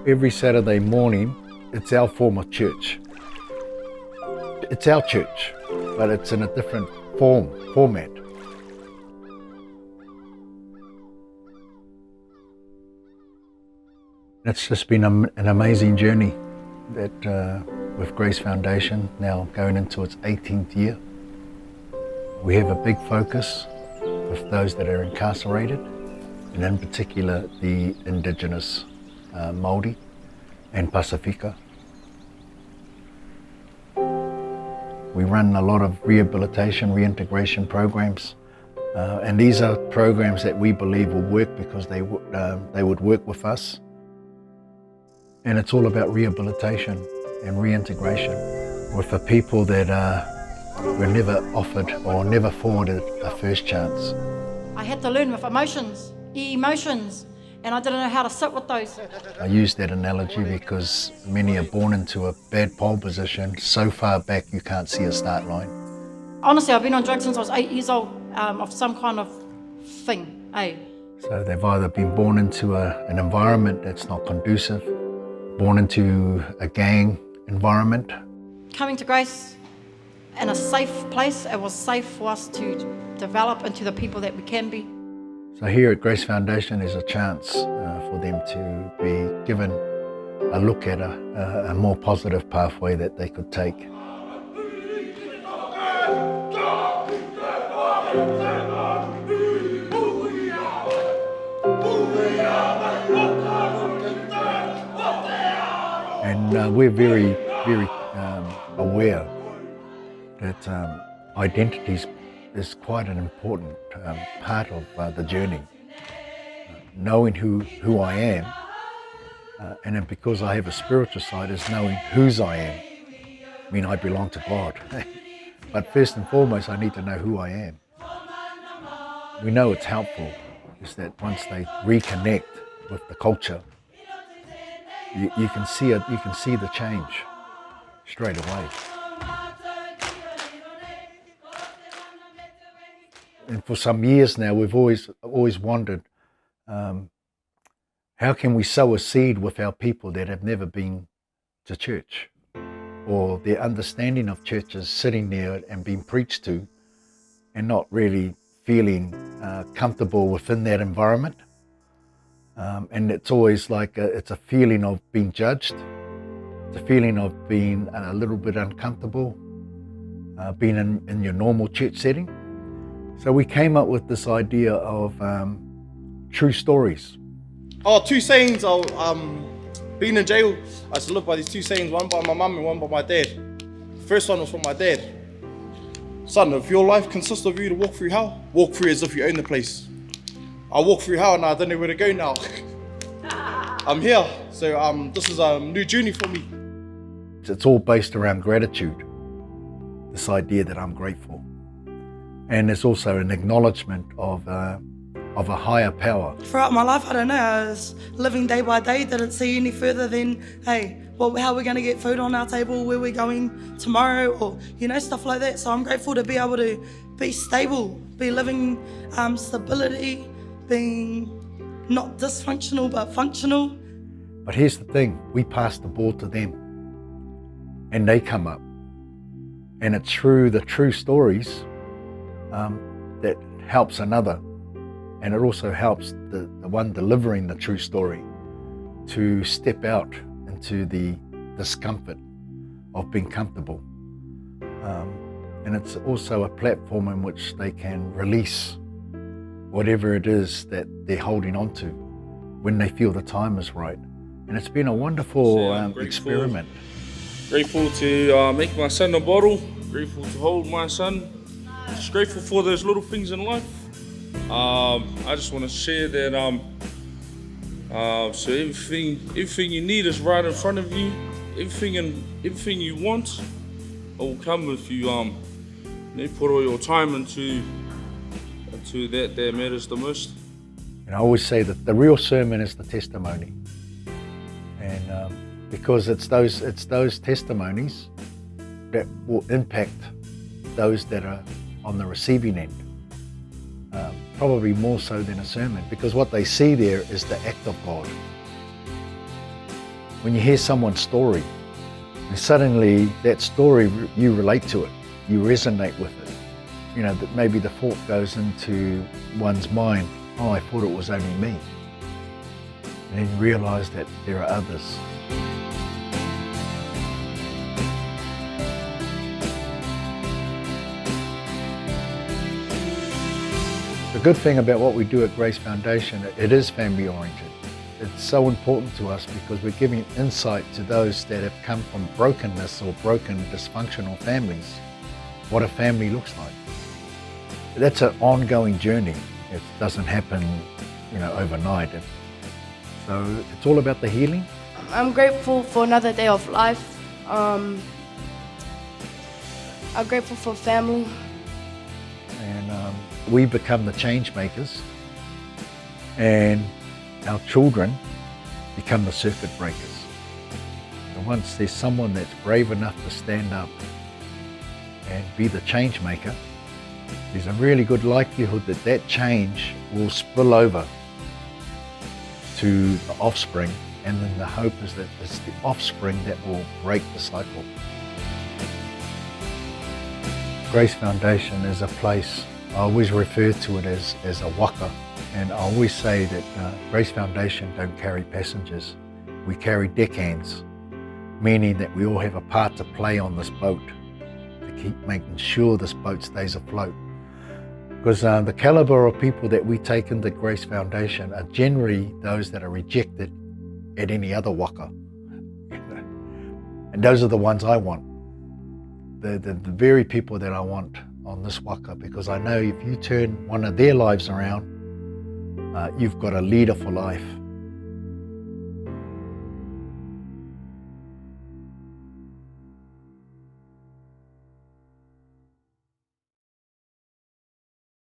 Every Saturday morning, it's our form of church. It's our church, but it's in a different format. It's just been an amazing journey that with Grace Foundation, now going into its 18th year. We have a big focus with those that are incarcerated, and in particular the Indigenous Māori and Pasifika. We run a lot of rehabilitation, reintegration programs, and these are programs that we believe will work because they would work with us. And it's all about rehabilitation and reintegration with the people that were never offered or never afforded a first chance. I had to learn with emotions, and I didn't know how to sit with those. I use that analogy because many are born into a bad pole position so far back you can't see a start line. Honestly, I've been on drugs since I was 8 years old, of some kind of thing, eh? So they've either been born into an environment that's not conducive, born into a gang environment. Coming to Grace in a safe place, it was safe for us to develop into the people that we can be. So here at Grace Foundation there's a chance for them to be given a look at a more positive pathway that they could take. And we're very aware that identity is quite an important part of the journey. Knowing who I am, and then because I have a spiritual side, is knowing whose I am. I mean, I belong to God. But first and foremost, I need to know who I am. We know it's helpful, is that once they reconnect with the culture, you can see it. You can see the change straight away. And for some years now, we've always wondered, how can we sow a seed with our people that have never been to church, or their understanding of church is sitting there and being preached to, and not really feeling comfortable within that environment. And it's always like it's a feeling of being judged. It's a feeling of being a little bit uncomfortable, being in your normal church setting. So we came up with this idea of true stories. Two sayings. Being in jail, I used to live by these two sayings, one by my mum and one by my dad. The first one was from my dad. Son, if your life consists of you to walk through hell, walk through as if you own the place. I walk through hell and I don't know where to go now. I'm here, so this is a new journey for me. It's all based around gratitude, this idea that I'm grateful. And it's also an acknowledgement of a higher power. Throughout my life, I don't know, I was living day by day, didn't see any further than, hey, well, how we're gonna get food on our table, where we're going tomorrow, or, stuff like that. So I'm grateful to be able to be stable, be living stability, being not dysfunctional, but functional. But here's the thing, we pass the ball to them, and they come up. And it's through the true stories that helps another. And it also helps the one delivering the true story to step out into the discomfort of being comfortable. And it's also a platform in which they can release whatever it is that they're holding on to when they feel the time is right. And it's been a wonderful experiment. Grateful to make my son a bottle, grateful to hold my son, just grateful for those little things in life. I just want to share that so everything you need is right in front of you. Everything you want will come if you put all your time into that matters the most. And I always say that the real sermon is the testimony, and because it's those testimonies that will impact those that are on the receiving end. Probably more so than a sermon, because what they see there is the act of God. when you hear someone's story, and suddenly that story, you relate to it, you resonate with it. You know, that maybe the thought goes into one's mind, oh, I thought it was only me. And then you realise that there are others. The good thing about what we do at Grace Foundation, it is family oriented. It's so important to us because we're giving insight to those that have come from brokenness or broken dysfunctional families, what a family looks like. That's an ongoing journey. It doesn't happen, overnight. So it's all about the healing. I'm grateful for another day of life. I'm grateful for family. And we become the change makers, and our children become the circuit breakers. And once there's someone that's brave enough to stand up and be the change maker, there's a really good likelihood that that change will spill over to the offspring, and then the hope is that it's the offspring that will break the cycle. Grace Foundation is a place, I always refer to it as a waka, and I always say that Grace Foundation don't carry passengers, we carry deckhands, meaning that we all have a part to play on this boat to keep making sure this boat stays afloat. Because the caliber of people that we take into Grace Foundation are generally those that are rejected at any other waka. And those are the ones I want. The very people that I want on this waka, because I know if you turn one of their lives around, you've got a leader for life.